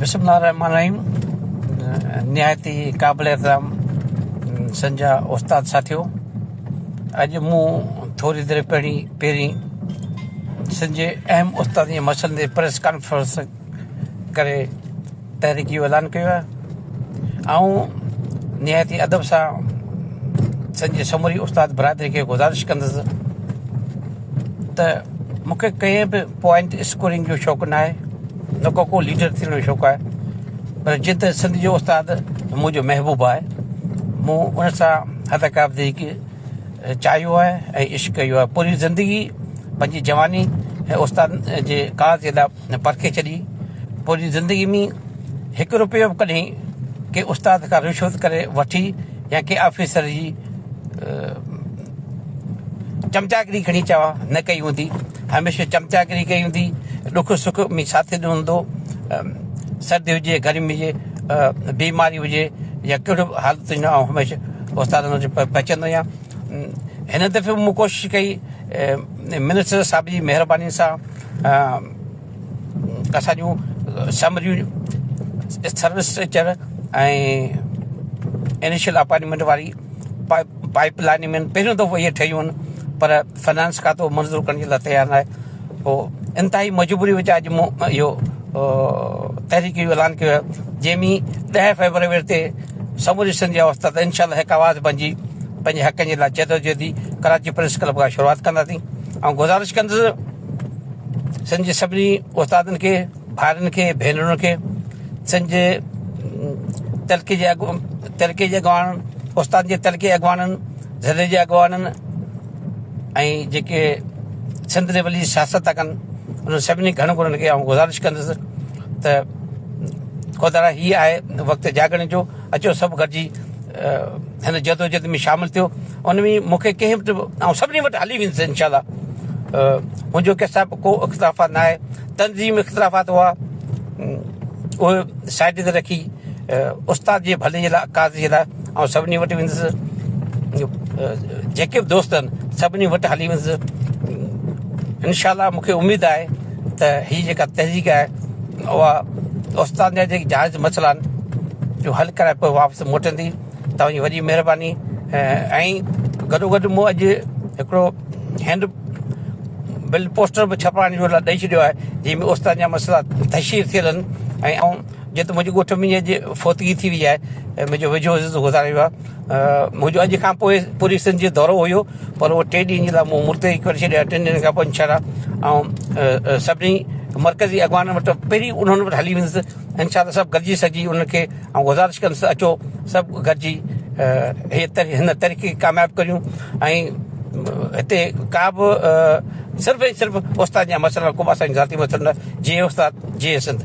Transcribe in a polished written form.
बिस्मिल्लाहिर्रहमानिर्रहीम। निहायती क़ाबिल एहतराम संजा उस्ताद साथियो, अॼु मूं थोरी देरि पहिरीं सिंध जे अहम उस्ताद जे मसइलनि ते प्रेस कॉन्फ्रेंस करे तहरीक जो ऐलान कयो आहे। ऐं निहायती अदब सां सिंध जे समूरी उस्ताद बरादरी खे गुज़ारिश कंदुसि त मूंखे कंहिं बि पॉइंट स्कोरिंग जो शौक़ु न आहे, न को लीडर थियण जो शौक़ु आहे, पर जीअं त सिंध जो उस्ताद मुंहिंजो महबूबु आहे, मूं उन सां हद का वधीक चाहियो आहे ऐं इश्क़ कयो आहे। पूरी ज़िंदगी पंहिंजी जवानी ऐं उस्ताद जे काज़ जे लाइ परखे छॾी। पूरी ज़िंदगी में हिकु रुपयो बि कॾहिं के उस्ताद खां रिश्वत करे वठी या के ऑफिसर जी चमचागिरी खणी चवां न कई हूंदी। हमेशह चमचागिरी कई हूंदी, ॾुख सुख में साथ ॾिनो हूंदो, सर्दी हुजे गर्मी हुजे, बीमारी हुजे या कहिड़ो बि हालत हुजे, ऐं हमेशह उस्तादनि वटि पहुचंदो आहियां। हिन दफ़े मूं कोशिशि कई मिनिस्टर साहिब जी महिरबानी सां असांजूं समरियूं सर्विस स्ट्रक्चर ऐं इनिशियल अपॉइंटमेंट वारी पाइप लाइन में पहिरियों दफ़ो इहे ठहियूं आहिनि, पर फाइनेंस खातो मंज़ूर करण जे लाइ तयारु न आहे। पोइ इंतिहाई मजबूरी विच अॼु मूं इहो तहरीक जो ऐलान कयो आहे, जंहिंमें 10 फरवरी ते समूरी सिंध जा उस्ताद इंशाअल्लाह हिकु आवाज़ बणिजी पंहिंजे हक़नि जे लाइ जदोजहदी कराची प्रेस क्लब खां शुरूआति कंदासीं। ऐं गुज़ारिश कंदुसि सिंध जे सभिनी उस्तादनि खे, भाउरनि खे, भेनरुनि खे, सिंध जे तलके जे अॻवाननि, उस्ताद जे तलके अॻवाननि, ज़िले जे अॻवाननि ऐं जेके सिंध लेवल जी सियासत था कनि, उन्हनि सभिनी घणनि घणनि खे आउं गुज़ारिश कंदुसि त ख़ुदा हीअ आहे वक़्तु जाॻण जो, अचो सभु गॾिजी हिन जदोजहद में शामिलु थियो। उन में मूंखे कंहिं वटि ऐं सभिनी वटि हली वेंदुसि इनशाअल्लाह। मुंहिंजो कंहिंसां को इख़्तिलाफ़ात न आहे। तंज़ीम इख़्तिलाफ़ात हुआ उहे साइड ते रखी उस्ताद जे भले जे लाइ, काज़ जे लाइ ऐं सभिनी वटि वेंदुसि। जेके बि दोस्त आहिनि सभिनी वटि हली वेंदुसि इनशाअल्लाह। मूंखे उमेदु आहे त हीअ जेका तहरीक आहे उहा उस्ताद जा जेके जाइज़ मसइला आहिनि जो हल कराए पोइ वापसि मोटंदी। तव्हांजी वॾी महिरबानी। ऐं गॾोगॾु मूं अॼु हिकिड़ो हैंड बिल पोस्टर बि छपाइण जो लाइ ॾेई छॾियो आहे, जंहिंमें उस्ताद जा मसइला तशहीर थियल आहिनि। ऐं जीअं त मुंहिंजे ॻोठ में अॼु फोतगी थी वई आहे, मुंहिंजो वेझो गुज़ारियो आहे। मुंहिंजो अॼु खां पोइ पूरी सिंध जो दौरो हुयो, पर उहो 3 ॾींहंनि जे लाइ मूं मुल्तवी करे छॾियो। 3 ॾींहंनि खां पोइ इनशाअल्लाह ऐं सभिनी मरकज़ी अॻवाननि वटि पहिरीं उन्हनि वटि हली वेंदुसि इनशाअल्लाह। सभु गॾिजी सघी उन्हनि खे ऐं गुज़ारिश कंदुसि अचो सभु गॾिजी हिन तरीक़े कामयाबु करियूं। ऐं हिते का बि सिर्फ़ु ऐं सिर्फ़ु उस्ताद जा मसइला, को बि असांजी ज़ाती मसइला न, जीअं उस्ताद जीअं सिंध।